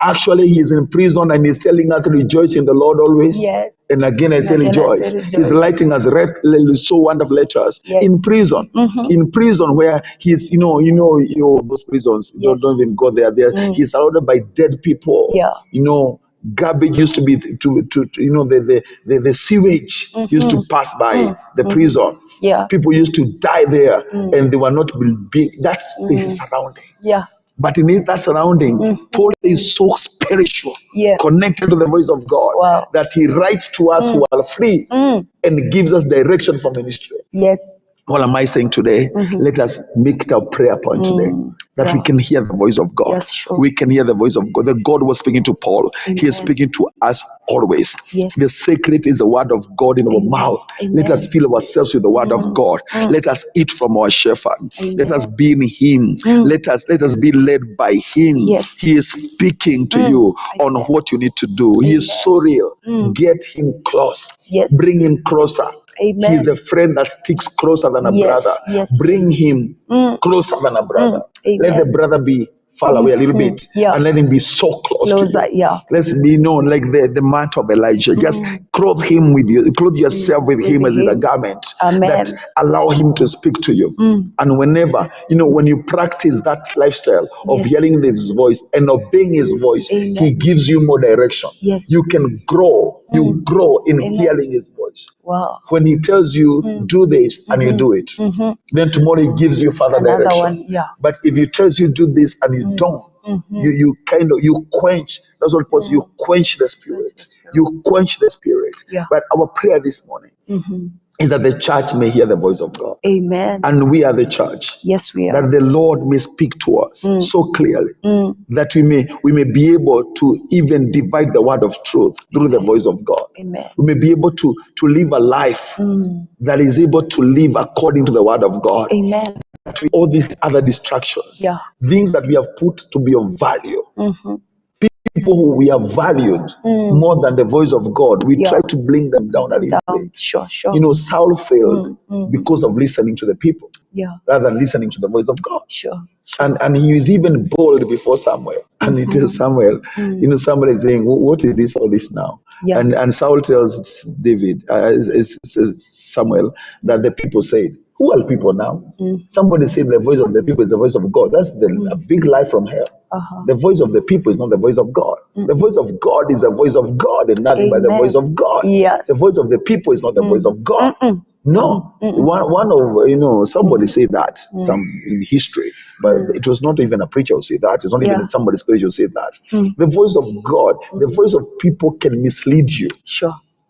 S1: Actually, he's in prison and he's telling us, rejoice in the Lord always. And again, I say rejoice. He's writing us so wonderful letters in prison. In prison where he's, those prisons, don't even go there. He's surrounded by dead people. Garbage used to be, the sewage used to pass by the prison. People used to die there and they were not big. That's his surrounding. But in that surrounding, Paul is so spiritual, connected to the voice of God, that he writes to us who are free and gives us direction for ministry. What am I saying today? Let us make it our prayer point today, that we can hear the voice of God. We can hear the voice of God. That God was speaking to Paul. He is speaking to us always. The secret is the word of God in our mouth. Let us fill ourselves with the word of God. Let us eat from our shepherd. Let us be in him. Let us be led by him. He is speaking to you on what you need to do. He is so real. Get him close. Bring him closer. He is a friend that sticks closer than a brother. Bring him closer than a brother. Let the brother be far away a little bit and let him be so close to you. Let's be known like the mantle of Elijah. Just clothe him with you, clothe yourself with him as with a garment that allow him to speak to you. And whenever, when you practice that lifestyle of hearing his voice and obeying his voice, he gives you more direction. You can grow. You grow in hearing his voice. When he tells you, do this, and you do it, then tomorrow he gives you further direction. But if he tells you, do this, and you don't, you quench. That's what Paul says, you quench the spirit. You quench the spirit. But our prayer this morning is that the church may hear the voice of God. And we are the church.
S2: We are.
S1: That the Lord may speak to us so clearly that we may be able to even divide the word of truth through the voice of God. We may be able to live a life that is able to live according to the word of God. All these other distractions, things that we have put to be of value. People who we have valued more than the voice of God, we try to bring them down a little bit. Saul failed because of listening to the people rather than listening to the voice of God. And he is even bold before Samuel. And he tells Samuel, Samuel is saying, what is this, all this now? And Saul tells Samuel that the people said, who are people now? Somebody said the voice of the people is the voice of God. That's a big lie from hell. The voice of the people is not the voice of God. The voice of God is the voice of God and nothing but the voice of God. The voice of the people is not the voice of God. No. One of, somebody said that, some in history, but it was not even a preacher who said that. It's not even somebody spiritual who said that. The voice of God, the voice of people can mislead you.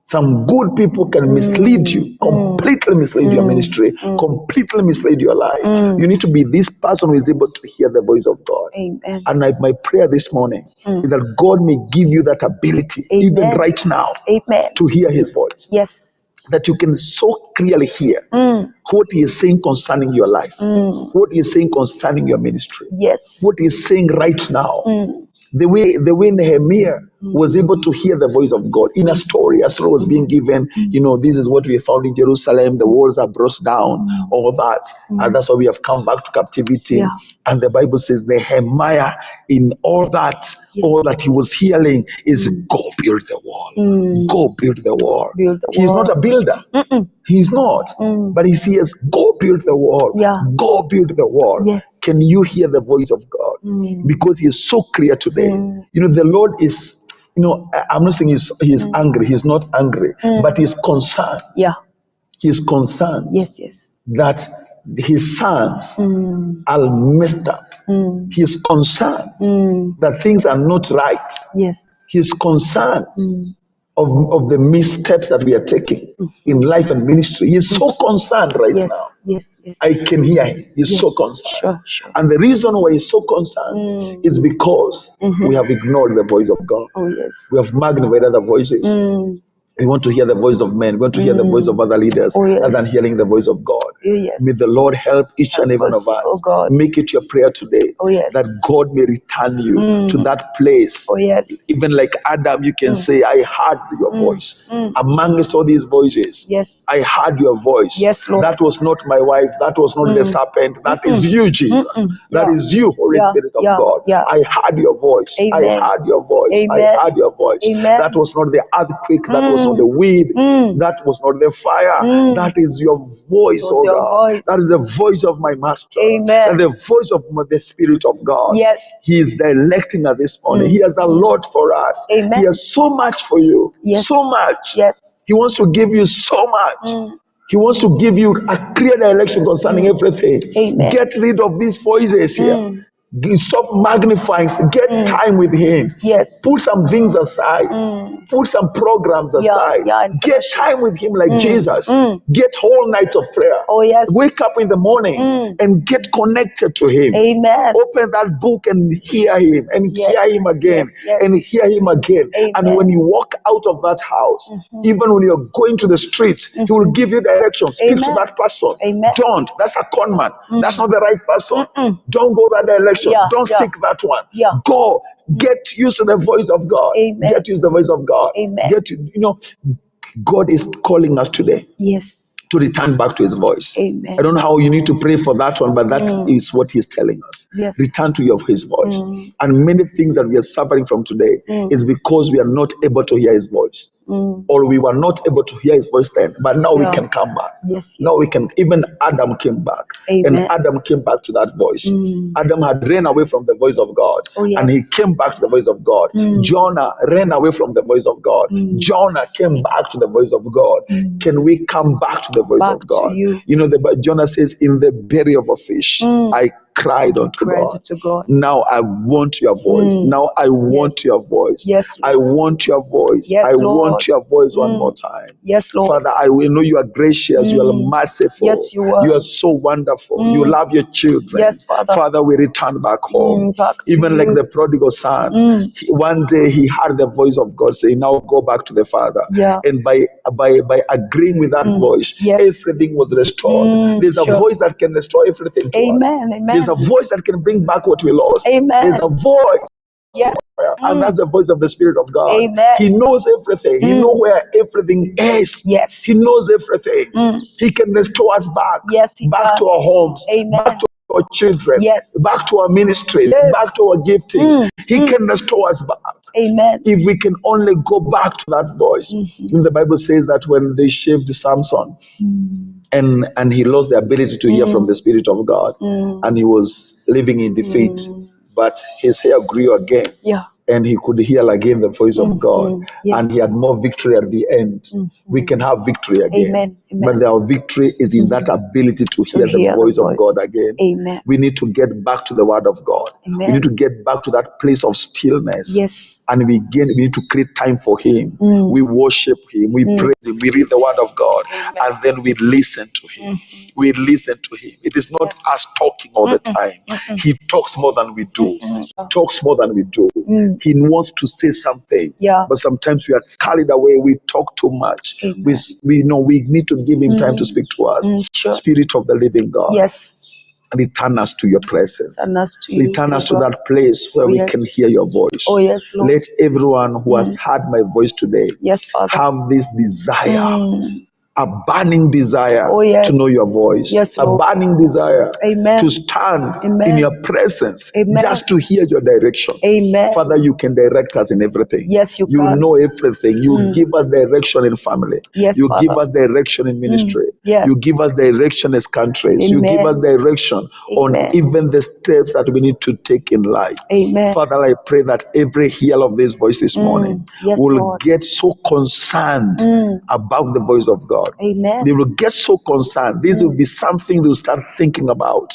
S1: Some good people can mislead you, completely mislead your ministry, completely mislead your life. You need to be this person who is able to hear the voice of God. And my prayer this morning is that God may give you that ability, even right now, to hear his voice. That you can so clearly hear what he is saying concerning your life, what he is saying concerning your ministry, what he is saying right now. The way Nehemiah was able to hear the voice of God in a story, a story was being given, this is what we found in Jerusalem, the walls are brought down, all that, and that's why we have come back to captivity. And the Bible says Nehemiah, in all that he was hearing is go build the wall, go build the wall. He's not a builder. He's not, but he says, go build the wall, go build the wall. Can you hear the voice of God? Because he is so clear today. The Lord is, I'm not saying he's angry. He's not angry, but he's concerned. He's concerned that his sons are messed up. He's concerned that things are not right. He's concerned of the missteps that we are taking in life and ministry. He's so concerned right now.
S2: Yes.
S1: I can hear him. He's so concerned.
S2: Sure.
S1: And the reason why he's so concerned is because we have ignored the voice of God.
S2: Oh, yes.
S1: We have magnified other voices. We want to hear the voice of men. We want to hear the voice of other leaders rather than hearing the voice of God. May the Lord help each and every one of us. Make it your prayer today that God may return you to that place. Even like Adam, you can say, I heard your voice. Amongst all these voices, I heard your voice.
S2: Yes, Lord.
S1: That was not my wife. That was not the serpent. That is you, Jesus. That is you, Holy Spirit of God. I heard your voice. I heard your voice. I heard your voice. That was not the earthquake. That was not the wind. That was not the fire. That is your voice, oh God. That is the voice of my Master. That is the voice of the Spirit of God. He is directing us this morning. He has a lot for us. He has so much for you. So much. He wants to give you so much. He wants to give you a clear direction concerning everything. Get rid of these voices here. Stop magnifying. Get time with him. Put some things aside. Put some programs aside. Get time with him like Jesus. Get whole nights of prayer. Wake up in the morning and get connected to him. Open that book and hear him and hear him again and hear him again. And when you walk out of that house, even when you're going to the streets, he will give you direction. Speak to that person. Don't. That's a con man. That's not the right person. Don't go that direction. Don't seek that one. Go. Get used to the voice of God. Get used to the voice of God. God is calling us today. To return back to his voice. I don't know how you need to pray for that one, but that is what he's telling us. Return to his voice. And many things that we are suffering from today is because we are not able to hear his voice. Or we were not able to hear his voice then, but now we can come back. Now we can. Even Adam came back. And Adam came back to that voice. Adam had ran away from the voice of God. And he came back to the voice of God. Jonah ran away from the voice of God. Jonah came back to the voice of God. Can we come back to the voice of God? Jonah says, in the belly of a fish, I cried unto God. Now I want your voice. Now I want your voice. I want your voice. I want your voice one more time. Father, I will know you are gracious. You are merciful. You are so wonderful. You love your children. Father, we return back home. Even like the prodigal son, one day he heard the voice of God saying, now go back to the Father. And by agreeing with that voice, everything was restored. There's a voice that can restore everything to us. There's a voice that can bring back what we lost. There's a voice. And that's the voice of the Spirit of God. He knows everything. He knows where everything is. He knows everything. He can restore us back. Back to our homes. Back to our children. Back to our ministries. Back to our giftings. He can restore us back. If we can only go back to that voice. The Bible says that when they shaved Samson, and he lost the ability to hear from the Spirit of God, and he was living in defeat, but his hair grew again, and he could hear again the voice of God, and he had more victory at the end. We can have victory again, but our victory is in that ability to hear the voice of God again. We need to get back to the Word of God. We need to get back to that place of stillness. And we need to create time for him. We worship him. We praise him. We read the word of God. And then we listen to him. We listen to him. It is not us talking all the time. He talks more than we do. Talks more than we do. He wants to say something. But sometimes we are carried away. We talk too much. We need to give him time to speak to us. Spirit of the living God. Return us to your presence. Return us to that place where we can hear your voice. Let everyone who has heard my voice today have this desire, a burning desire to know your voice, a burning desire to stand in your presence, just to hear your direction. Father, you can direct us in everything. You know everything. You give us direction in family. You give us direction in ministry. You give us direction as countries. You give us direction on even the steps that we need to take in life. Father, I pray that every hearer of this voice this morning will get so concerned about the voice of God. God.
S2: Amen.
S1: They will get so concerned. This will be something they'll start thinking about.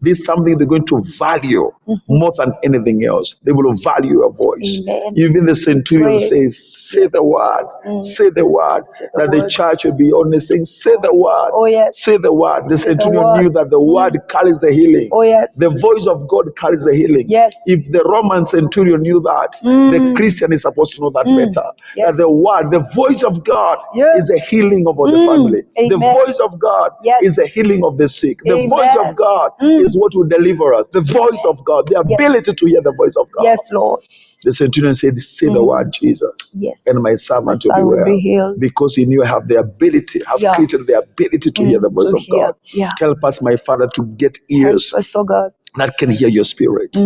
S1: This is something they're going to value more than anything else. They will value your voice.
S2: Amen.
S1: Even the centurion says, say
S2: Yes.
S1: the word, say the word.
S2: Say the
S1: That the
S2: word.
S1: church will be only saying, say the word,
S2: Oh, yes.
S1: say the word. The
S2: Say the
S1: centurion
S2: word.
S1: knew that the word carries the healing.
S2: Oh, yes.
S1: The voice of God carries the healing.
S2: Yes.
S1: If the Roman centurion knew that, the Christian is supposed to know that better.
S2: Yes.
S1: That the word, the voice of God
S2: Yes.
S1: is the healing of all the family. The
S2: Amen.
S1: voice of God
S2: Yes.
S1: is the healing of the sick. The
S2: Amen.
S1: voice of God is what will deliver us. The voice of God, the ability to hear the voice of God.
S2: Yes, Lord.
S1: The centurion said, say the word, Jesus.
S2: Yes.
S1: And my servant will be
S2: will
S1: well.
S2: be healed.
S1: Because he knew I have the ability, have
S2: Yeah.
S1: created the ability to hear the voice
S2: To
S1: of
S2: hear.
S1: God.
S2: Yeah.
S1: Help us, my Father, to get
S2: Help
S1: ears
S2: us, oh God.
S1: that can hear your spirit.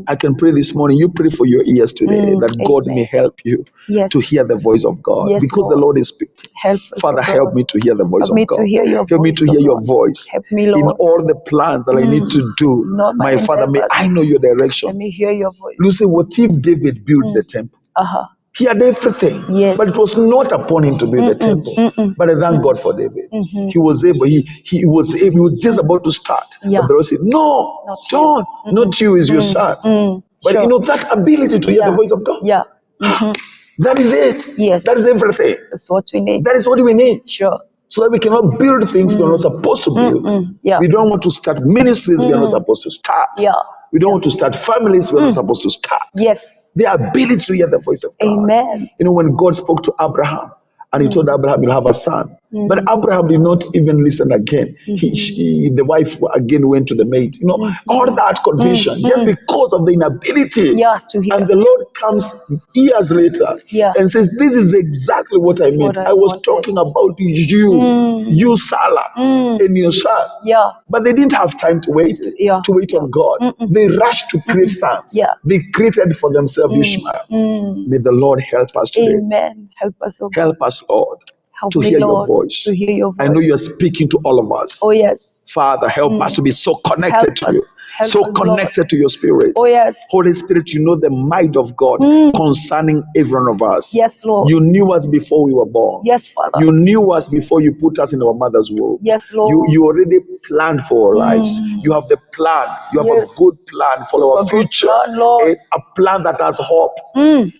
S1: I can pray this morning. You pray for your ears today that God may help you
S2: Yes.
S1: to hear the voice of God.
S2: Yes,
S1: Because the
S2: Lord.
S1: Lord is speaking.
S2: Help us,
S1: Father,
S2: oh God.
S1: help me to hear the voice
S2: Help me
S1: of God.
S2: to hear your
S1: Help me
S2: voice,
S1: to
S2: oh
S1: hear your
S2: God.
S1: voice.
S2: Help me,
S1: In
S2: Lord.
S1: all the plans that I need to do,
S2: Not my
S1: my Father, may
S2: endeavors.
S1: I know your
S2: Let
S1: direction.
S2: me hear your voice.
S1: Lucy, what if David built the temple? He had everything,
S2: Yes.
S1: but it was not upon him to build the temple. But I thank God for David. He was able. He was just about to start.
S2: Yeah.
S1: But the Lord said, "No,
S2: Not you.
S1: John, not you is your son." But
S2: Sure.
S1: you know that ability to hear the voice of God.
S2: Yeah.
S1: That is it.
S2: Yes.
S1: That is everything.
S2: That's what we need.
S1: That is what we need.
S2: Sure.
S1: So that we cannot build things we are not supposed to build.
S2: Yeah.
S1: We don't want to start ministries we are not supposed to start.
S2: Yeah.
S1: We don't want to start families we are not supposed to start.
S2: Yes.
S1: The ability to hear the voice of God.
S2: Amen.
S1: You know, when God spoke to Abraham and he told Abraham, you'll have a son. But Abraham did not even listen again. The wife again went to the maid. You know, all that confusion just because of the inability.
S2: Yeah, to hear.
S1: And the Lord comes years later and says, this is exactly what I meant. I was talking about you, Salah, and your son.
S2: Yeah.
S1: But they didn't have time to wait, on God. They rushed to create sons.
S2: Yeah.
S1: They created for themselves Ishmael. May the Lord help us today.
S2: Amen. Help us, oh God.
S1: Help us, Lord,
S2: Help
S1: to
S2: me,
S1: hear
S2: Lord,
S1: your voice.
S2: to hear your voice.
S1: I know you're speaking to all of us.
S2: Oh, yes.
S1: Father, help us to be so connected to you, so connected to your spirit.
S2: Oh, yes.
S1: Holy Spirit, you know the mind of God concerning every one of us.
S2: Yes, Lord.
S1: You knew us before we were born.
S2: Yes, Father.
S1: You knew us before you put us in our mother's womb.
S2: Yes, Lord.
S1: You already planned for our lives. You have the plan. You have a good plan for our future.
S2: Plan, Lord.
S1: A plan that has hope.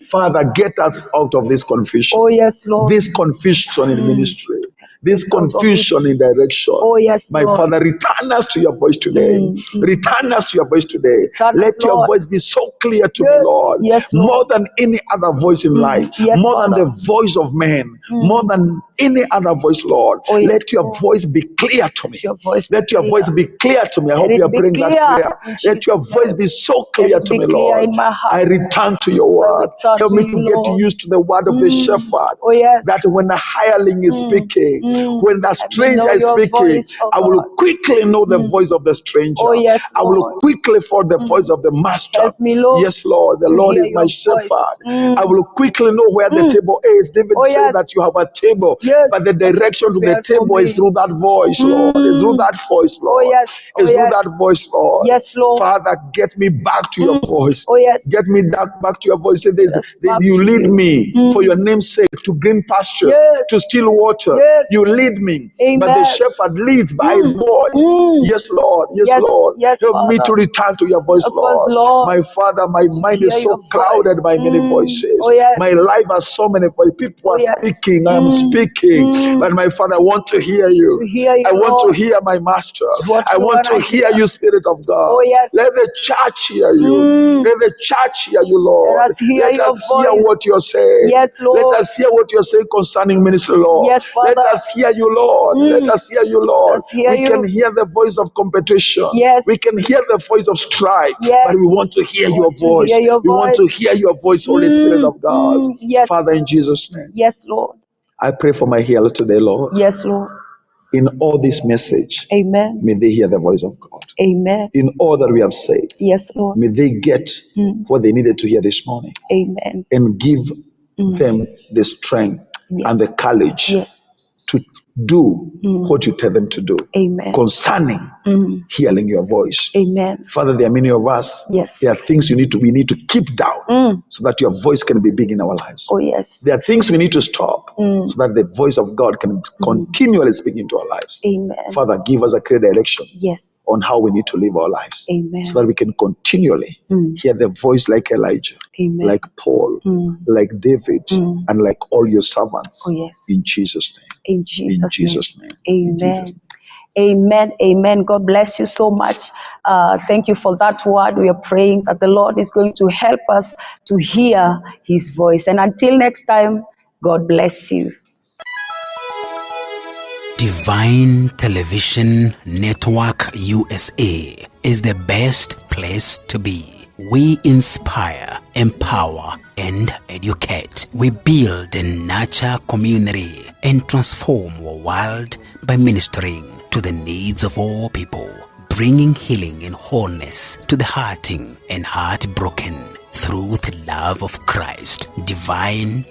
S1: Father, get us out of this confusion.
S2: Oh, yes, Lord.
S1: This confusion in ministry. This confusion in direction.
S2: Oh, yes,
S1: my
S2: Lord.
S1: Father, return us to your voice today. Return us to your voice today. Let your
S2: Lord.
S1: voice be so clear to me,
S2: Yes,
S1: Lord.
S2: yes, Lord.
S1: More than any other voice in life.
S2: Yes,
S1: More than
S2: Father.
S1: the voice of man. More than any other voice, Lord.
S2: Oh, yes,
S1: Let your
S2: Lord.
S1: voice be clear to me.
S2: Let your voice be
S1: Let your
S2: clear.
S1: voice be clear to me. I hope
S2: it
S1: you are
S2: be
S1: praying that
S2: clear
S1: prayer.
S2: in
S1: Let your
S2: Jesus'
S1: voice
S2: name.
S1: be so clear
S2: Let it
S1: to
S2: be
S1: me,
S2: clear
S1: Lord.
S2: in my heart.
S1: I return to your word.
S2: return
S1: Help
S2: to
S1: me
S2: you,
S1: to get
S2: Lord.
S1: used to the word of the shepherd.
S2: Oh, yes.
S1: That when the hireling is speaking, when the
S2: Let me
S1: stranger
S2: know
S1: is
S2: your
S1: speaking,
S2: voice, oh
S1: I will
S2: God.
S1: quickly know the voice of the stranger.
S2: Oh, yes,
S1: I will
S2: Lord.
S1: quickly follow the voice of the master.
S2: Help me, Lord,
S1: Yes, Lord. The
S2: to
S1: Lord
S2: hear
S1: is my
S2: your
S1: shepherd.
S2: voice.
S1: I will quickly know where the table is. David
S2: Oh,
S1: said
S2: yes.
S1: that you have a table,
S2: Yes,
S1: but the
S2: that
S1: direction to the
S2: prepared for
S1: table is
S2: me.
S1: through that voice, Lord. It's through that voice, Lord.
S2: yes. Oh,
S1: It's through
S2: yes.
S1: that voice, Lord.
S2: Yes, Lord.
S1: Father, get me back to your voice.
S2: Oh, yes.
S1: Get me back to your voice. Say this,
S2: Yes, back
S1: you
S2: to
S1: lead
S2: you.
S1: me for your name's sake to green pastures,
S2: Yes.
S1: to still waters.
S2: Yes.
S1: You lead me, but the
S2: Amen.
S1: shepherd leads by his voice. Yes, Lord. Yes,
S2: Yes,
S1: Lord.
S2: yes,
S1: Help me
S2: Father.
S1: to return to your voice,
S2: Help us,
S1: Lord.
S2: Lord,
S1: My Father, my
S2: to
S1: mind
S2: hear
S1: is so
S2: your
S1: clouded
S2: voice.
S1: by many voices.
S2: Oh, yes.
S1: My life has so many voices. People
S2: Oh,
S1: are
S2: yes.
S1: speaking. I am speaking. But my Father, I want to hear you.
S2: To hear you,
S1: I want
S2: Lord.
S1: to hear my Master.
S2: What
S1: I
S2: we
S1: want to
S2: wanna
S1: hear you, Spirit of God.
S2: Oh, yes.
S1: Let the church hear you. Let the church hear you, Lord.
S2: Let us hear
S1: Let
S2: your
S1: us hear
S2: voice.
S1: what you're saying.
S2: Yes,
S1: Let
S2: Lord.
S1: us hear what you're saying concerning ministry, Lord.
S2: Yes, Father.
S1: Let us hear you, Lord. Let us hear you, Lord.
S2: Let's hear
S1: We
S2: you.
S1: can hear the voice of competition.
S2: Yes.
S1: We can hear the voice of strife.
S2: Yes.
S1: But we want to hear
S2: We
S1: your
S2: want to
S1: voice.
S2: hear your
S1: We want to
S2: voice.
S1: hear your voice, Holy Spirit of God.
S2: Yes.
S1: Father, in Jesus' name.
S2: Yes, Lord.
S1: I pray for my healer today, Lord.
S2: Yes, Lord.
S1: In all this message,
S2: Amen.
S1: may they hear the voice of God.
S2: Amen.
S1: In all that we have said,
S2: Yes, Lord.
S1: may they get what they needed to hear this morning
S2: Amen.
S1: and give them the strength and the courage
S2: Yes.
S1: to do what you tell them to do.
S2: Amen.
S1: Concerning hearing your voice.
S2: Amen.
S1: Father, there are many of us.
S2: Yes.
S1: There are things we need to keep down so that your voice can be big in our lives.
S2: Oh, yes.
S1: There are things we need to stop so that the voice of God can continually speak into our lives.
S2: Amen.
S1: Father, give us a clear direction
S2: Yes.
S1: on how we need to live our lives.
S2: Amen.
S1: So that we can continually hear the voice like Elijah,
S2: Amen.
S1: like Paul, like David, and like all your servants.
S2: Oh, yes.
S1: In Jesus' name.
S2: In Jesus'
S1: In Jesus' name.
S2: Amen.
S1: In Jesus' name.
S2: Amen. Amen. God bless you so much. Thank you for that word. We are praying that the Lord is going to help us to hear his voice. And until next time, God bless you.
S3: Divine Television Network USA is the best place to be. We inspire, empower, and educate. We build and nurture community and transform our world by ministering to the needs of all people, bringing healing and wholeness to the hurting and heartbroken through the love of Christ. Divine